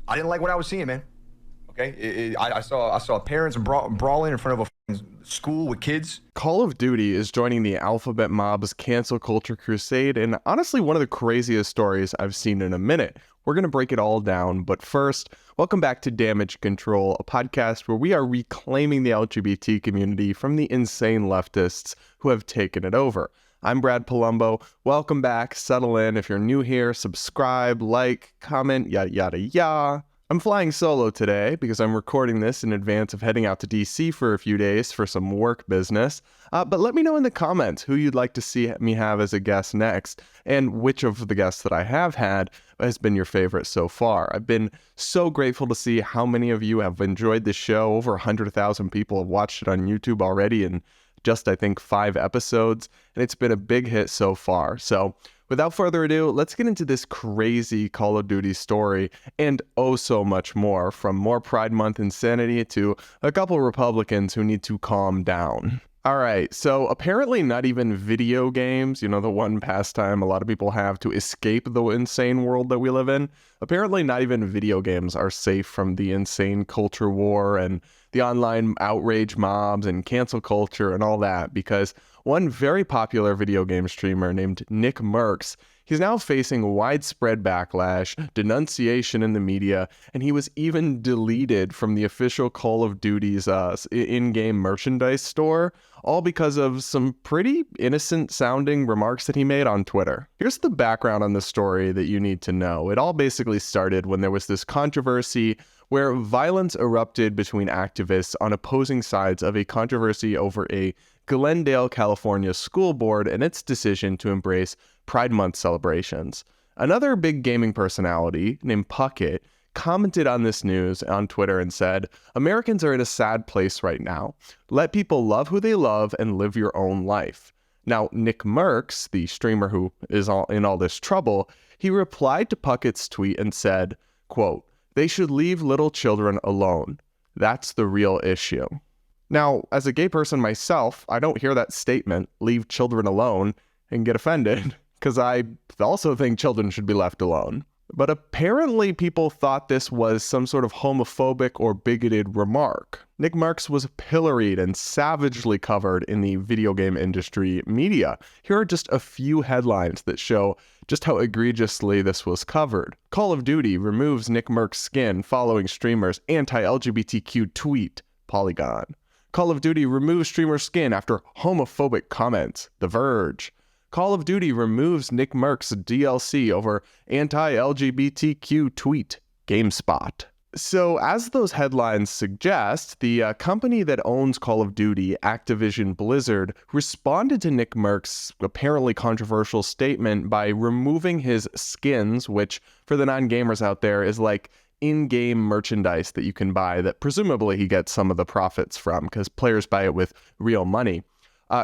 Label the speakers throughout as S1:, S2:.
S1: I didn't like what I was seeing, man. Okay, I saw parents brawling in front of a school with kids.
S2: Call of Duty is joining the alphabet mob's cancel culture crusade, and honestly one of the craziest stories I've seen in a minute. We're going to break it all down, but first, welcome back to Damage Control, a podcast where we are reclaiming the LGBT community from the insane leftists who have taken it over. I'm Brad Polumbo. Welcome back. Settle in. If you're new here, subscribe, like, comment, yada, yada, yada. I'm flying solo today because I'm recording this in advance of heading out to DC for a few days for some work business. But let me know in the comments who you'd like to see me have as a guest next, and which of the guests that I have had has been your favorite so far. I've been so grateful to see how many of you have enjoyed this show. Over 100,000 people have watched it on YouTube already in just, I think, 5 episodes, and it's been a big hit so far. So without further ado, let's get into this crazy Call of Duty story and oh so much more, from more Pride Month insanity to a couple Republicans who need to calm down. All right, so apparently not even video games, the one pastime a lot of people have to escape the insane world that we live in, apparently not even video games are safe from the insane culture war and the online outrage mobs and cancel culture and all that, because one very popular video game streamer named NickMercs, he's now facing widespread backlash, denunciation in the media, and he was even deleted from the official Call of Duty's in-game merchandise store, all because of some pretty innocent-sounding remarks that he made on Twitter. Here's the background on the story that you need to know. It all basically started when there was this controversy where violence erupted between activists on opposing sides of a controversy over a Glendale, California school board and its decision to embrace Pride Month celebrations. Another big gaming personality named Puckett commented on this news on Twitter and said, "Americans are in a sad place right now. Let people love who they love and live your own life." Now, NickMercs, the streamer who is in all this trouble, he replied to Puckett's tweet and said, quote, "They should leave little children alone. That's the real issue." Now, as a gay person myself, I don't hear that statement, "leave children alone," and get offended, because I also think children should be left alone. But apparently people thought this was some sort of homophobic or bigoted remark. NickMercs was pilloried and savagely covered in the video game industry media. Here are just a few headlines that show just how egregiously this was covered. Call of Duty removes NickMercs' skin following streamer's anti-LGBTQ tweet, Polygon. Call of Duty removes streamer skin after homophobic comments, The Verge. Call of Duty removes NickMercs' DLC over anti-LGBTQ tweet, GameSpot. So as those headlines suggest, the company that owns Call of Duty, Activision Blizzard, responded to NickMercs' apparently controversial statement by removing his skins, which for the non-gamers out there is like in-game merchandise that you can buy that presumably he gets some of the profits from, because players buy it with real money.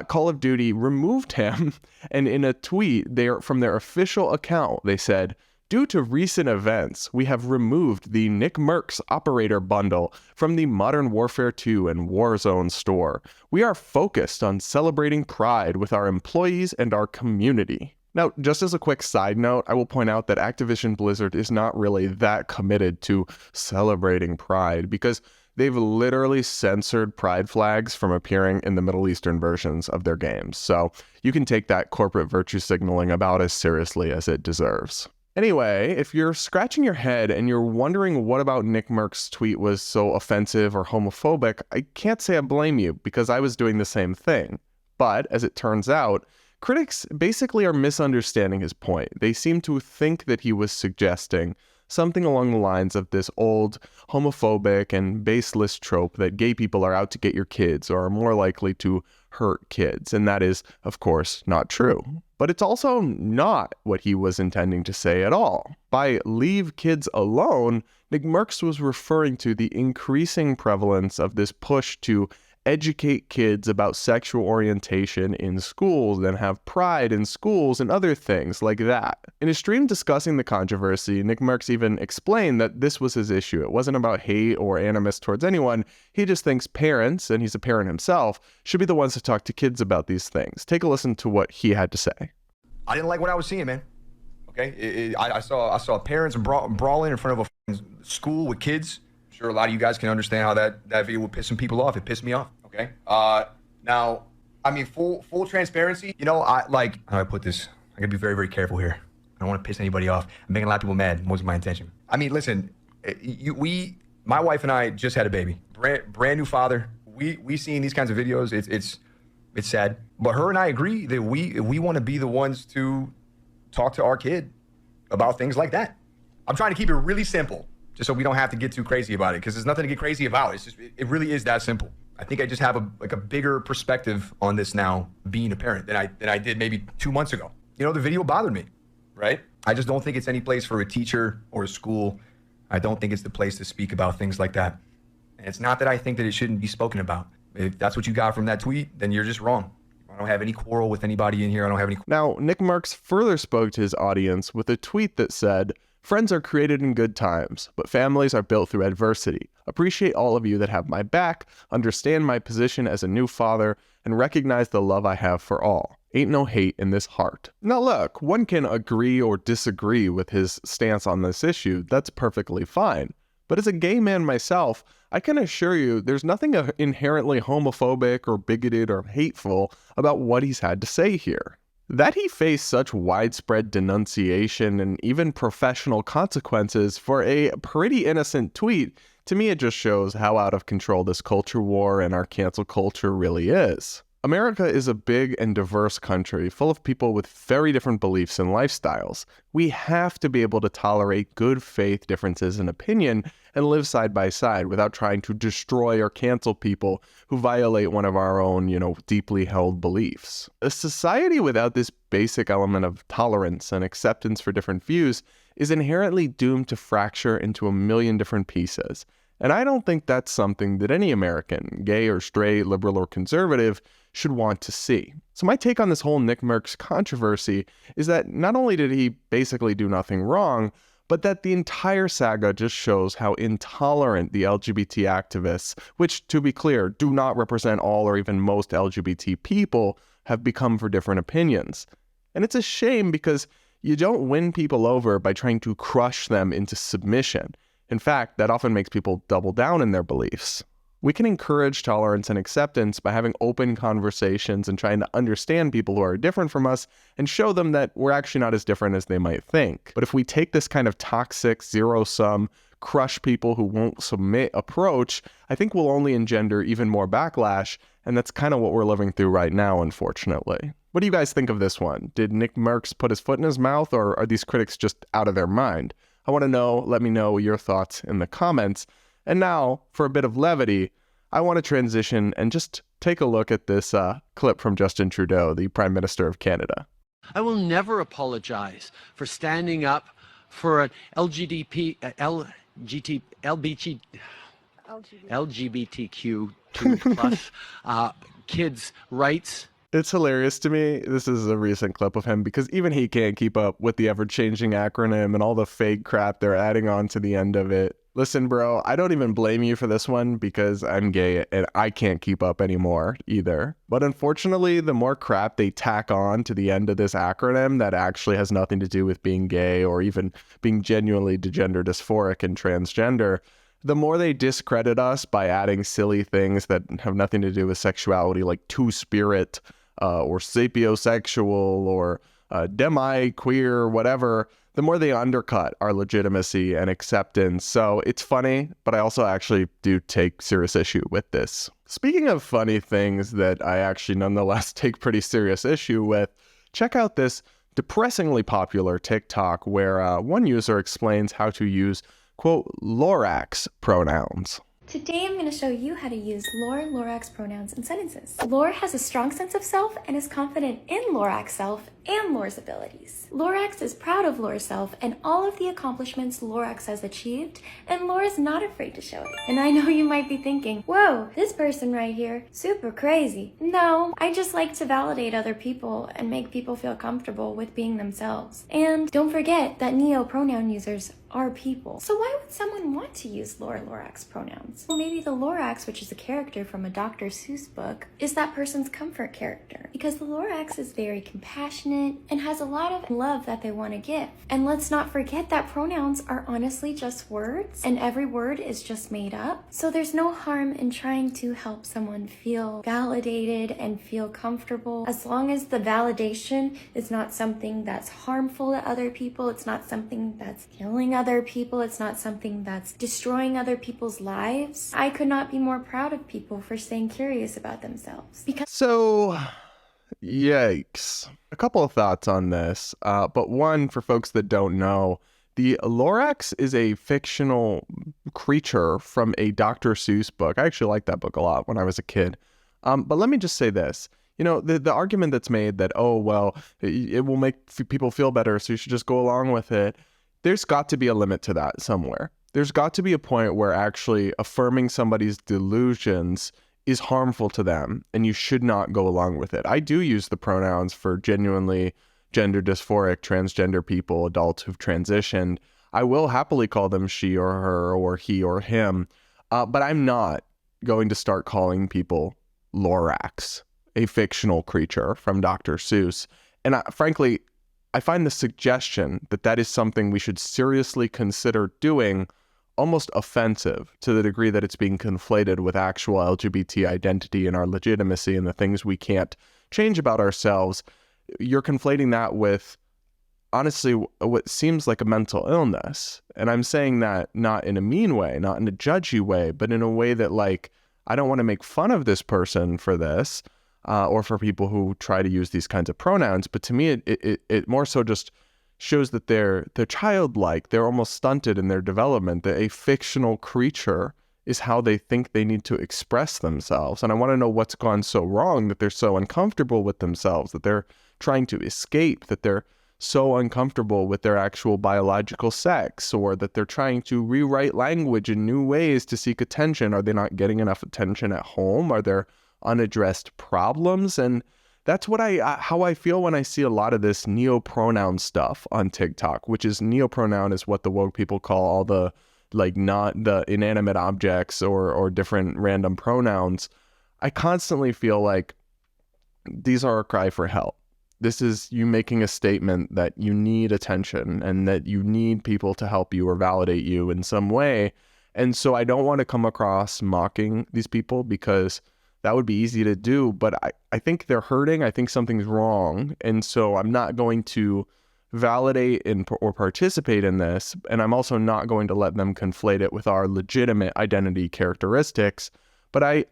S2: Call of Duty removed him, and in a tweet from their official account, they said, "Due to recent events, we have removed the NickMercs Operator Bundle from the Modern Warfare 2 and Warzone store. We are focused on celebrating Pride with our employees and our community." Now, just as a quick side note, I will point out that Activision Blizzard is not really that committed to celebrating Pride, because they've literally censored pride flags from appearing in the Middle Eastern versions of their games. So you can take that corporate virtue signaling about as seriously as it deserves. Anyway, if you're scratching your head and you're wondering what about NickMercs' tweet was so offensive or homophobic, I can't say I blame you, because I was doing the same thing. But, as it turns out, critics basically are misunderstanding his point. They seem to think that he was suggesting something along the lines of this old homophobic and baseless trope that gay people are out to get your kids or are more likely to hurt kids. And that is, of course, not true. But it's also not what he was intending to say at all. By leave kids alone, NickMercs was referring to the increasing prevalence of this push to educate kids about sexual orientation in schools and have pride in schools and other things like that. In a stream discussing the controversy, NickMercs even explained that this was his issue. It wasn't about hate or animus towards anyone. He just thinks parents, and he's a parent himself, should be the ones to talk to kids about these things. Take a listen to what he had to say.
S1: I didn't like what I was seeing, man. Okay, I saw parents brawling in front of a school with kids. I'm sure a lot of you guys can understand how that video would piss some people off. It pissed me off. Okay. Now, I mean, full transparency. You know, how do I put this? I gotta be very, very careful here. I don't want to piss anybody off. I'm making a lot of people mad. Wasn't my intention. I mean, listen, my wife and I just had a baby. Brand new father. We seen these kinds of videos. It's sad. But her and I agree that we want to be the ones to talk to our kid about things like that. I'm trying to keep it really simple, just so we don't have to get too crazy about it, because there's nothing to get crazy about. It's just, it really is that simple. I think I just have a bigger perspective on this now, being a parent, than I did maybe 2 months ago. You know, the video bothered me, right? I just don't think it's any place for a teacher or a school. I don't think it's the place to speak about things like that. And it's not that I think that it shouldn't be spoken about. If that's what you got from that tweet, then you're just wrong. I don't have any quarrel with anybody in here. I don't have any.
S2: Now, NickMercs further spoke to his audience with a tweet that said, "Friends are created in good times, but families are built through adversity. Appreciate all of you that have my back, understand my position as a new father, and recognize the love I have for all. Ain't no hate in this heart." Now look, one can agree or disagree with his stance on this issue. That's perfectly fine. But as a gay man myself, I can assure you there's nothing inherently homophobic or bigoted or hateful about what he's had to say here. That he faced such widespread denunciation and even professional consequences for a pretty innocent tweet, to me it just shows how out of control this culture war and our cancel culture really is. America is a big and diverse country full of people with very different beliefs and lifestyles. We have to be able to tolerate good faith differences in opinion and live side by side without trying to destroy or cancel people who violate one of our own, deeply held beliefs. A society without this basic element of tolerance and acceptance for different views is inherently doomed to fracture into a million different pieces. And I don't think that's something that any American, gay or straight, liberal or conservative, should want to see. So my take on this whole NickMercs controversy is that not only did he basically do nothing wrong, but that the entire saga just shows how intolerant the LGBT activists, which, to be clear, do not represent all or even most LGBT people, have become for different opinions. And it's a shame because you don't win people over by trying to crush them into submission. In fact, that often makes people double down in their beliefs. We can encourage tolerance and acceptance by having open conversations and trying to understand people who are different from us and show them that we're actually not as different as they might think. But if we take this kind of toxic, zero-sum, crush people who won't submit approach, I think we'll only engender even more backlash, and that's kind of what we're living through right now, unfortunately. What do you guys think of this one? Did NickMercs put his foot in his mouth, or are these critics just out of their mind? I want to know. Let me know your thoughts in the comments. And now, for a bit of levity, I want to transition and just take a look at this clip from Justin Trudeau, the Prime Minister of Canada.
S3: I will never apologize for standing up for an LGBTQ2 plus kids' rights.
S2: It's hilarious to me. This is a recent clip of him because even he can't keep up with the ever-changing acronym and all the fake crap they're adding on to the end of it. Listen, bro, I don't even blame you for this one because I'm gay and I can't keep up anymore either. But unfortunately, the more crap they tack on to the end of this acronym that actually has nothing to do with being gay or even being genuinely gender dysphoric and transgender, the more they discredit us by adding silly things that have nothing to do with sexuality, like two-spirit or sapiosexual or demi-queer, whatever, the more they undercut our legitimacy and acceptance. So it's funny, but I also actually do take serious issue with this. Speaking of funny things that I actually nonetheless take pretty serious issue with, check out this depressingly popular TikTok where one user explains how to use, quote, Lorax pronouns.
S4: Today I'm going to show you how to use Lorax pronouns in sentences. Lore has a strong sense of self and is confident in Lorax self and Lore's abilities. Lorax is proud of Lore's self and all of the accomplishments Lorax has achieved, and Lore is not afraid to show it. And I know you might be thinking, whoa, this person right here, super crazy. No, I just like to validate other people and make people feel comfortable with being themselves. And don't forget that neo pronoun users are people. So why would someone want to use Lorax pronouns? Well, maybe the Lorax, which is a character from a Dr. Seuss book, is that person's comfort character. Because the Lorax is very compassionate and has a lot of love that they want to give. And let's not forget that pronouns are honestly just words, and every word is just made up. So there's no harm in trying to help someone feel validated and feel comfortable, as long as the validation is not something that's harmful to other people, it's not something that's killing other people, it's not something that's destroying other people's lives. I could not be more proud of people for staying curious about themselves.
S2: So, yikes. A couple of thoughts on this, but one, for folks that don't know, the Lorax is a fictional creature from a Dr. Seuss book. I actually liked that book a lot when I was a kid. But let me just say this. You know, the argument that's made that, oh, well, it will make people feel better, so you should just go along with it. There's got to be a limit to that somewhere. There's got to be a point where actually affirming somebody's delusions is harmful to them, and you should not go along with it. I do use the pronouns for genuinely gender dysphoric, transgender people, adults who've transitioned. I will happily call them she or her or he or him, but I'm not going to start calling people Lorax, a fictional creature from Dr. Seuss. And frankly, I find the suggestion that that is something we should seriously consider doing almost offensive, to the degree that it's being conflated with actual LGBT identity and our legitimacy and the things we can't change about ourselves. You're conflating that with, honestly, what seems like a mental illness. And I'm saying that not in a mean way, not in a judgy way, but in a way that, like, I don't want to make fun of this person for this, or for people who try to use these kinds of pronouns. But to me, it more so just shows that they're childlike, they're almost stunted in their development, that a fictional creature is how they think they need to express themselves. And I want to know what's gone so wrong that they're so uncomfortable with themselves, that they're trying to escape, that they're so uncomfortable with their actual biological sex, or that they're trying to rewrite language in new ways to seek attention. Are they not getting enough attention at home? Are there unaddressed problems? And that's what how I feel when I see a lot of this neopronoun stuff on TikTok, which is, neopronoun is what the woke people call all the, like, not the inanimate objects or different random pronouns. I constantly feel like these are a cry for help. This is you making a statement that you need attention and that you need people to help you or validate you in some way. And so I don't want to come across mocking these people, because that would be easy to do, but I think they're hurting. I think something's wrong. And so I'm not going to validate or participate in this. And I'm also not going to let them conflate it with our legitimate identity characteristics. But I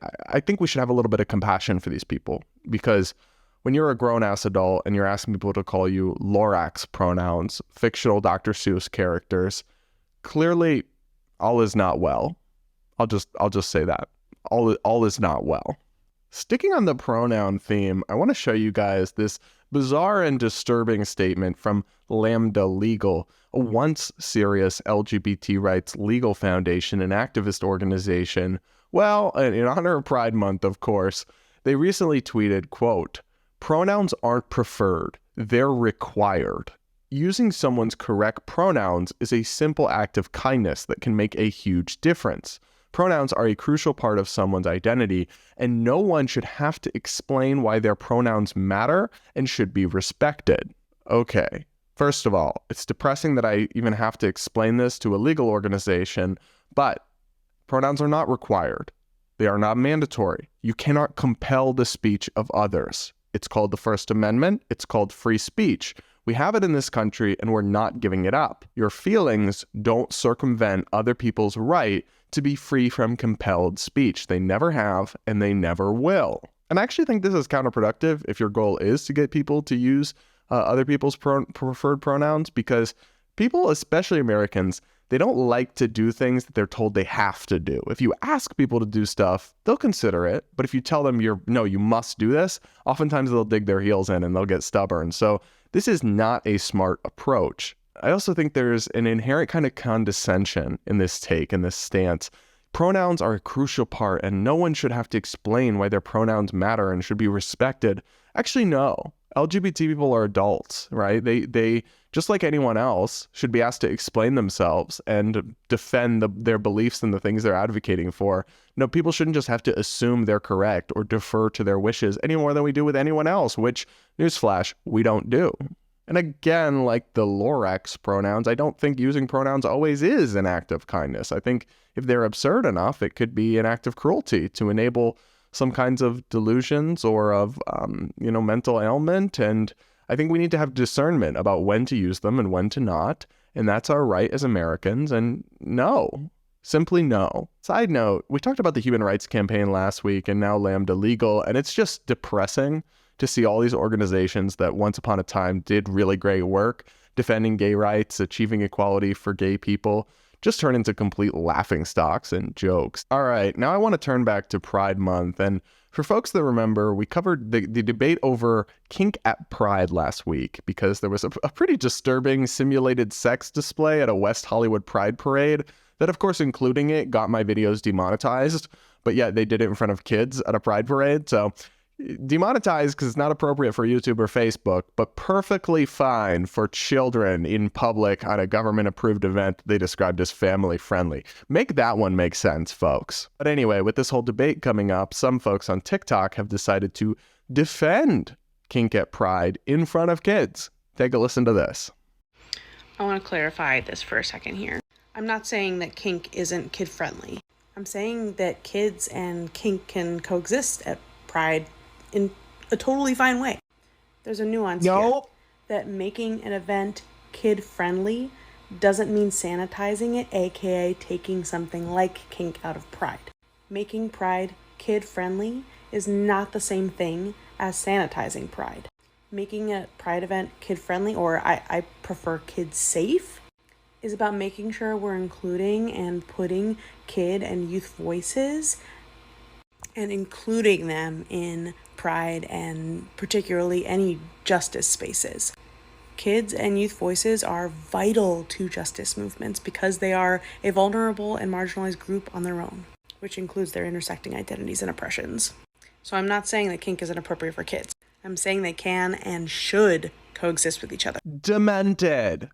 S2: think we should have a little bit of compassion for these people, because when you're a grown-ass adult and you're asking people to call you Lorax pronouns, fictional Dr. Seuss characters, clearly all is not well. I'll just say that. All is not well. Sticking on the pronoun theme, I want to show you guys this bizarre and disturbing statement from Lambda Legal, a once serious LGBT rights legal foundation and activist organization. Well, in honor of Pride Month, of course, they recently tweeted, quote, "Pronouns aren't preferred, they're required. Using someone's correct pronouns is a simple act of kindness that can make a huge difference. Pronouns are a crucial part of someone's identity, and no one should have to explain why their pronouns matter and should be respected." Okay, first of all, it's depressing that I even have to explain this to a legal organization, but pronouns are not required. They are not mandatory. You cannot compel the speech of others. It's called the First Amendment. It's called free speech. We have it in this country, and we're not giving it up. Your feelings don't circumvent other people's right to be free from compelled speech. They never have, and they never will. And I actually think this is counterproductive if your goal is to get people to use other people's preferred pronouns, because people, especially Americans, they don't like to do things that they're told they have to do. If you ask people to do stuff, they'll consider it. But if you tell them no, you must do this, oftentimes they'll dig their heels in and they'll get stubborn. So this is not a smart approach. I also think there's an inherent kind of condescension in this take, in this stance. Pronouns are a crucial part, and no one should have to explain why their pronouns matter and should be respected. Actually, no. LGBT people are adults, right? They just like anyone else, should be asked to explain themselves and defend their beliefs and the things they're advocating for. No, people shouldn't just have to assume they're correct or defer to their wishes any more than we do with anyone else, which, newsflash, we don't do. And again, like the Lorax pronouns, I don't think using pronouns always is an act of kindness. I think if they're absurd enough, it could be an act of cruelty to enable some kinds of delusions or of, mental ailment. And I think we need to have discernment about when to use them and when to not. And that's our right as Americans. And no, simply no. Side note, we talked about the Human Rights Campaign last week and now Lambda Legal, and it's just depressing to see all these organizations that once upon a time did really great work defending gay rights, achieving equality for gay people, just turn into complete laughingstocks and jokes. All right, now I want to turn back to Pride Month. And for folks that remember, we covered the debate over kink at Pride last week because there was a pretty disturbing simulated sex display at a West Hollywood Pride parade that, of course, including it, got my videos demonetized. But yet they did it in front of kids at a Pride parade. So demonetized because it's not appropriate for YouTube or Facebook, but perfectly fine for children in public on a government-approved event they described as family-friendly. Make that one make sense, folks. But anyway, with this whole debate coming up, some folks on TikTok have decided to defend kink at Pride in front of kids. Take a listen to this.
S5: I want to clarify this for a second here. I'm not saying that kink isn't kid-friendly. I'm saying that kids and kink can coexist at Pride in a totally fine way. There's a nuance here that making an event kid-friendly doesn't mean sanitizing it, aka taking something like kink out of Pride. Making Pride kid-friendly is not the same thing as sanitizing Pride. Making a Pride event kid-friendly, or I prefer kid-safe, is about making sure we're including and putting kid and youth voices and including them in Pride and particularly any justice spaces. Kids and youth voices are vital to justice movements because they are a vulnerable and marginalized group on their own, which includes their intersecting identities and oppressions. So I'm not saying that kink isn't appropriate for kids. I'm saying they can and should coexist with each other.
S2: Demented.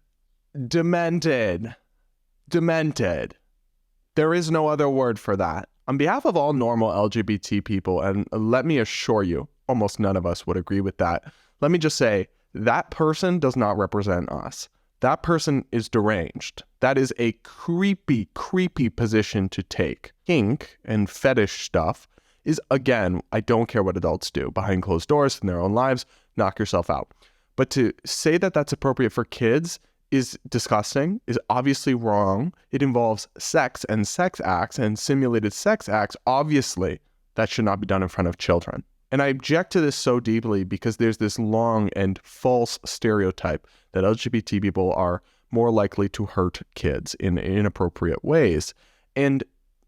S2: There is no other word for that. On behalf of all normal LGBT people, and let me assure you, almost none of us would agree with that. Let me just say, that person does not represent us. That person is deranged. That is a creepy, creepy position to take. Kink and fetish stuff is, again, I don't care what adults do. Behind closed doors in their own lives, knock yourself out. But to say that that's appropriate for kids is disgusting, is obviously wrong. It involves sex and sex acts and simulated sex acts. Obviously, that should not be done in front of children. And I object to this so deeply because there's this long and false stereotype that LGBT people are more likely to hurt kids in inappropriate ways. And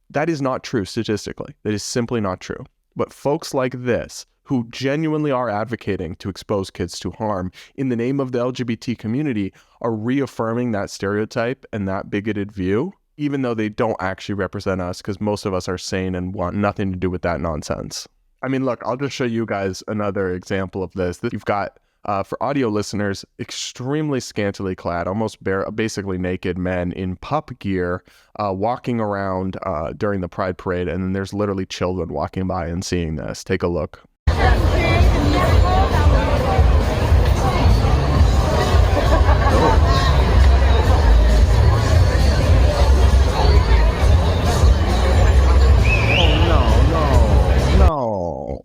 S2: that is not true statistically. That is simply not true. But folks like this, who genuinely are advocating to expose kids to harm in the name of the LGBT community, are reaffirming that stereotype and that bigoted view, even though they don't actually represent us, because most of us are sane and want nothing to do with that nonsense. I mean, look, I'll just show you guys another example of this. You've got, for audio listeners, extremely scantily clad, almost basically naked men in pup gear walking around during the Pride Parade, and then there's literally children walking by and seeing this. Take a look. No.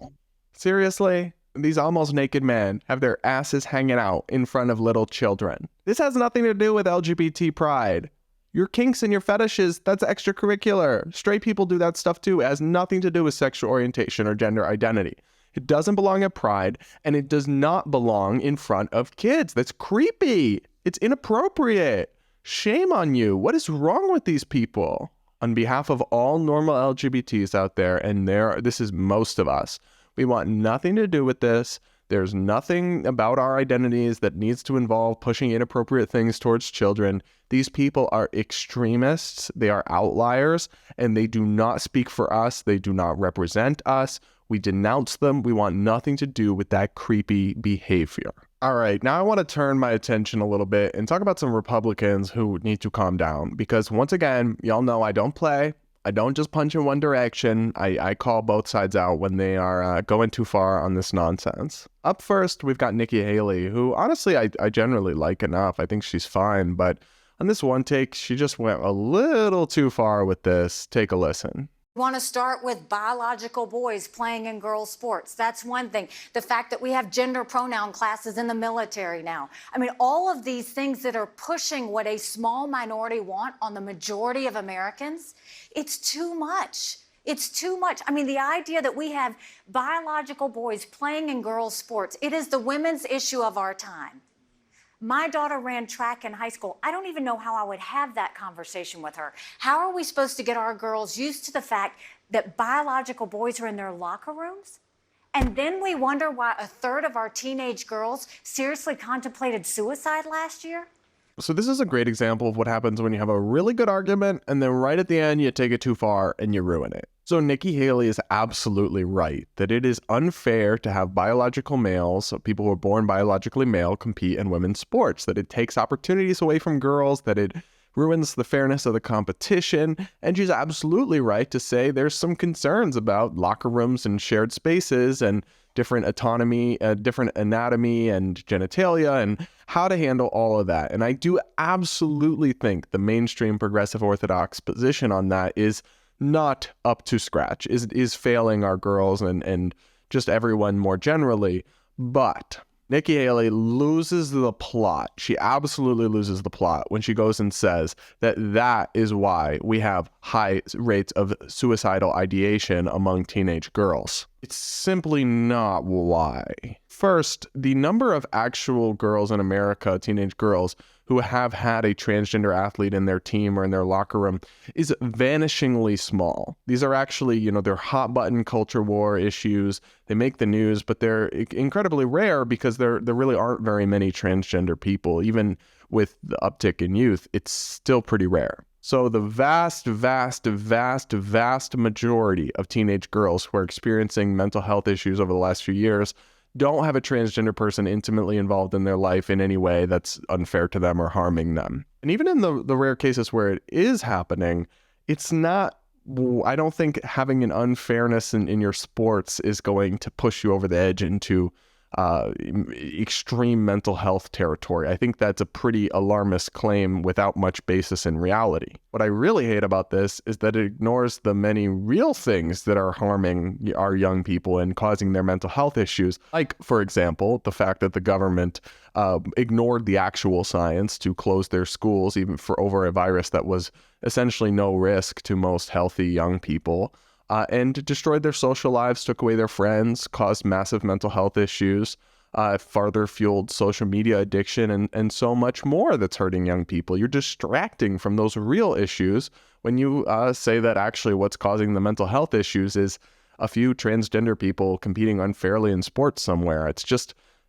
S2: Seriously? These almost naked men have their asses hanging out in front of little children. This has nothing to do with LGBT pride. Your kinks and your fetishes, that's extracurricular. Straight people do that stuff too. It has nothing to do with sexual orientation or gender identity. It doesn't belong at Pride, and it does not belong in front of kids. That's creepy. It's inappropriate. Shame on you. What is wrong with these people? On behalf of all normal LGBTs out there, and this is most of us, we want nothing to do with this. There's nothing about our identities that needs to involve pushing inappropriate things towards children. These people are extremists. They are outliers, and they do not speak for us. They do not represent us. We denounce them. We want nothing to do with that creepy behavior. All right, now I want to turn my attention a little bit and talk about some Republicans who need to calm down because once again, y'all know I don't play. I don't just punch in one direction. I call both sides out when they are going too far on this nonsense. Up first, we've got Nikki Haley, who honestly I generally like enough. I think she's fine, but on this one take, she just went a little too far with this. Take a listen.
S6: Want to start with biological boys playing in girls' sports. That's one thing. The fact that we have gender pronoun classes in the military now. I mean, all of these things that are pushing what a small minority want on the majority of Americans, it's too much. It's too much. I mean, the idea that we have biological boys playing in girls' sports, it is the women's issue of our time. My daughter ran track in high school. I don't even know how I would have that conversation with her. How are we supposed to get our girls used to the fact that biological boys are in their locker rooms? And then we wonder why a third of our teenage girls seriously contemplated suicide last year?
S2: So this is a great example of what happens when you have a really good argument and then right at the end you take it too far and you ruin it. So Nikki Haley is absolutely right that it is unfair to have biological males, so people who are born biologically male, compete in women's sports, that it takes opportunities away from girls, that it ruins the fairness of the competition, and she's absolutely right to say there's some concerns about locker rooms and shared spaces and different autonomy, different anatomy and genitalia and how to handle all of that. And I do absolutely think the mainstream progressive orthodox position on that is not up to scratch, is failing our girls and just everyone more generally. But Nikki Haley loses the plot. She absolutely loses the plot when she goes and says that that is why we have high rates of suicidal ideation among teenage girls. It's simply not why. First, the number of actual girls in America, teenage girls, who have had a transgender athlete in their team or in their locker room is vanishingly small. These are actually, they're hot button culture war issues. They make the news, but they're incredibly rare because there really aren't very many transgender people. Even with the uptick in youth, it's still pretty rare. So the vast, vast, vast, vast majority of teenage girls who are experiencing mental health issues over the last few years don't have a transgender person intimately involved in their life in any way that's unfair to them or harming them. And even in the rare cases where it is happening, it's not, I don't think having an unfairness in your sports is going to push you over the edge into extreme mental health territory. I think that's a pretty alarmist claim without much basis in reality. What I really hate about this is that it ignores the many real things that are harming our young people and causing their mental health issues. Like, for example, the fact that the government ignored the actual science to close their schools even for over a virus that was essentially no risk to most healthy young people. And destroyed their social lives, took away their friends, caused massive mental health issues, further fueled social media addiction, and so much more that's hurting young people. You're distracting from those real issues when you say that actually what's causing the mental health issues is a few transgender people competing unfairly in sports somewhere.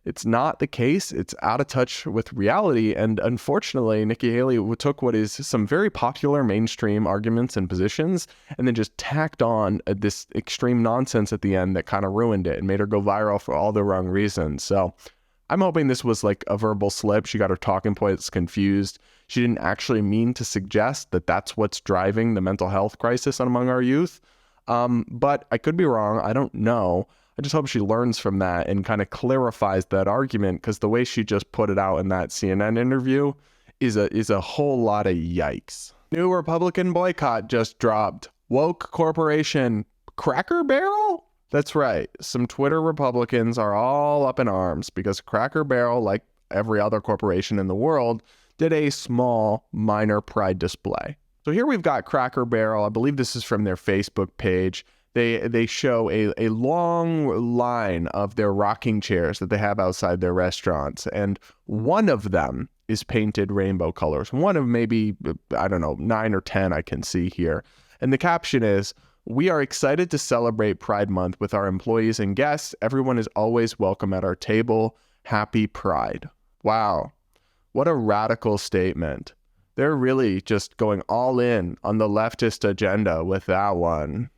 S2: It's not the case. It's out of touch with reality. And unfortunately, Nikki Haley took what is some very popular mainstream arguments and positions and then just tacked on this extreme nonsense at the end that kind of ruined it and made her go viral for all the wrong reasons. So I'm hoping this was like a verbal slip. She got her talking points confused. She didn't actually mean to suggest that that's what's driving the mental health crisis among our youth. But I could be wrong. I don't know. I just hope she learns from that and kind of clarifies that argument, because the way she just put it out in that CNN interview is a whole lot of yikes. New Republican boycott just dropped. Woke corporation Cracker Barrel? That's right. Some Twitter Republicans are all up in arms because Cracker Barrel, like every other corporation in the world, did a small, minor pride display. So here we've got Cracker Barrel. I believe this is from their Facebook page. They show a long line of their rocking chairs that they have outside their restaurants, and one of them is painted rainbow colors. One of maybe, 9 or 10 I can see here. And the caption is, "We are excited to celebrate Pride Month with our employees and guests. Everyone is always welcome at our table. Happy Pride." Wow, what a radical statement. They're really just going all in on the leftist agenda with that one.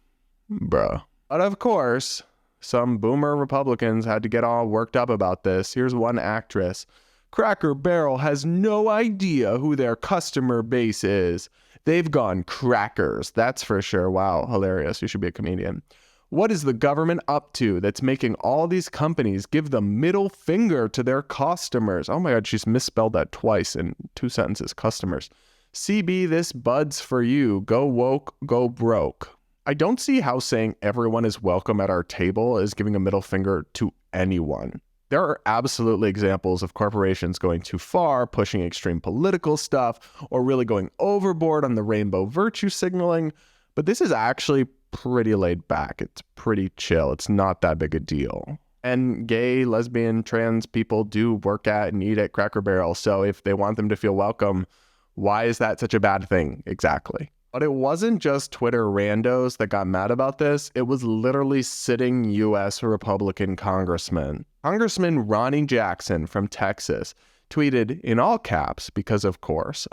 S2: Bruh. But of course, Some boomer Republicans had to get all worked up about this. Here's one actress. Cracker Barrel has no idea who their customer base is. They've gone crackers, that's for sure. Wow, hilarious. You should be a comedian. What is the government up to that's making all these companies give the middle finger to their customers? Oh my God, she's misspelled that twice in 2 sentences, customers. CB, this bud's for you. Go woke, go broke. I don't see how saying everyone is welcome at our table is giving a middle finger to anyone. There are absolutely examples of corporations going too far, pushing extreme political stuff, or really going overboard on the rainbow virtue signaling. But this is actually pretty laid back. It's pretty chill. It's not that big a deal. And gay, lesbian, trans people do work at and eat at Cracker Barrel. So if they want them to feel welcome, why is that such a bad thing exactly? But it wasn't just Twitter randos that got mad about this. It was literally sitting U.S. Republican congressmen. Congressman Ronny Jackson from Texas tweeted in all caps because, of course,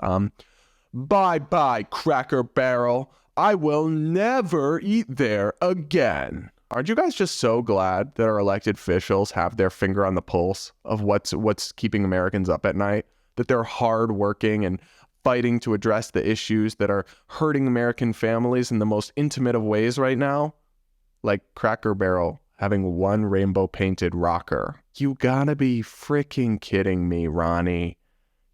S2: bye-bye, Cracker Barrel. I will never eat there again. Aren't you guys just so glad that our elected officials have their finger on the pulse of what's keeping Americans up at night? That they're hardworking and fighting to address the issues that are hurting American families in the most intimate of ways right now? Like Cracker Barrel having one rainbow-painted rocker. You gotta be freaking kidding me, Ronny.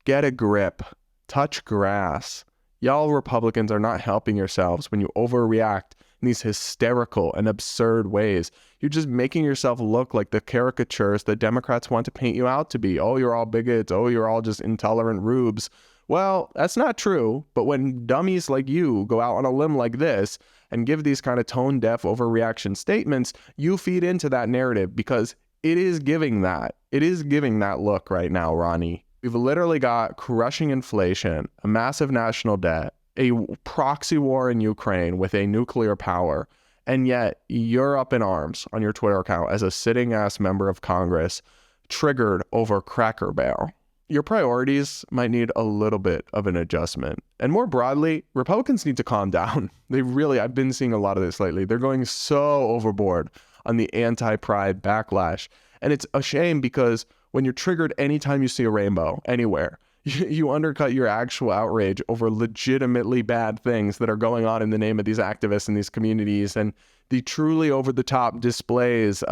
S2: Get a grip. Touch grass. Y'all Republicans are not helping yourselves when you overreact in these hysterical and absurd ways. You're just making yourself look like the caricatures that Democrats want to paint you out to be. Oh, you're all bigots. Oh, you're all just intolerant rubes. Well, that's not true. But when dummies like you go out on a limb like this and give these kind of tone-deaf overreaction statements, you feed into that narrative because it is giving that. It is giving that look right now, Ronny. We've literally got crushing inflation, a massive national debt, a proxy war in Ukraine with a nuclear power, and yet you're up in arms on your Twitter account as a sitting-ass member of Congress triggered over Cracker Barrel. Your priorities might need a little bit of an adjustment. And more broadly, Republicans need to calm down. I've been seeing a lot of this lately. They're going so overboard on the anti-pride backlash. And it's a shame because when you're triggered anytime you see a rainbow anywhere, you undercut your actual outrage over legitimately bad things that are going on in the name of these activists and these communities and the truly over-the-top displays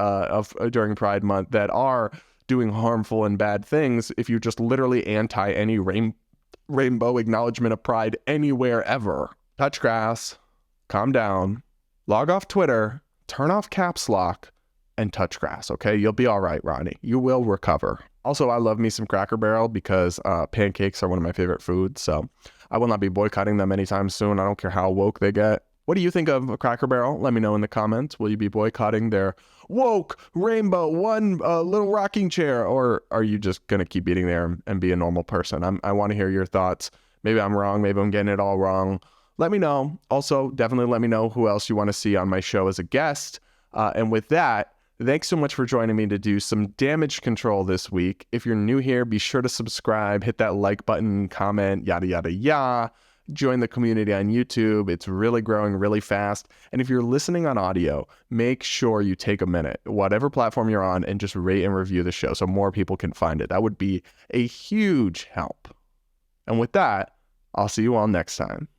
S2: during Pride Month that are doing harmful and bad things if you're just literally anti any rainbow acknowledgement of pride anywhere ever. Touch grass, calm down, log off Twitter, turn off caps lock, and touch grass, okay? You'll be all right, Ronny. You will recover. Also, I love me some Cracker Barrel because pancakes are one of my favorite foods, so I will not be boycotting them anytime soon. I don't care how woke they get. What do you think of Cracker Barrel? Let me know in the comments. Will you be boycotting their woke rainbow one little rocking chair, or are you just going to keep eating there and be a normal person? I want to hear your thoughts. Maybe I'm wrong. Maybe I'm getting it all wrong. Let me know. Also, definitely let me know who else you want to see on my show as a guest. And with that, thanks so much for joining me to do some damage control this week. If you're new here, be sure to subscribe, hit that like button, comment, yada, yada, yada. Join the community on YouTube. It's really growing really fast. And if you're listening on audio, make sure you take a minute, whatever platform you're on, and just rate and review the show so more people can find it. That would be a huge help. And with that, I'll see you all next time.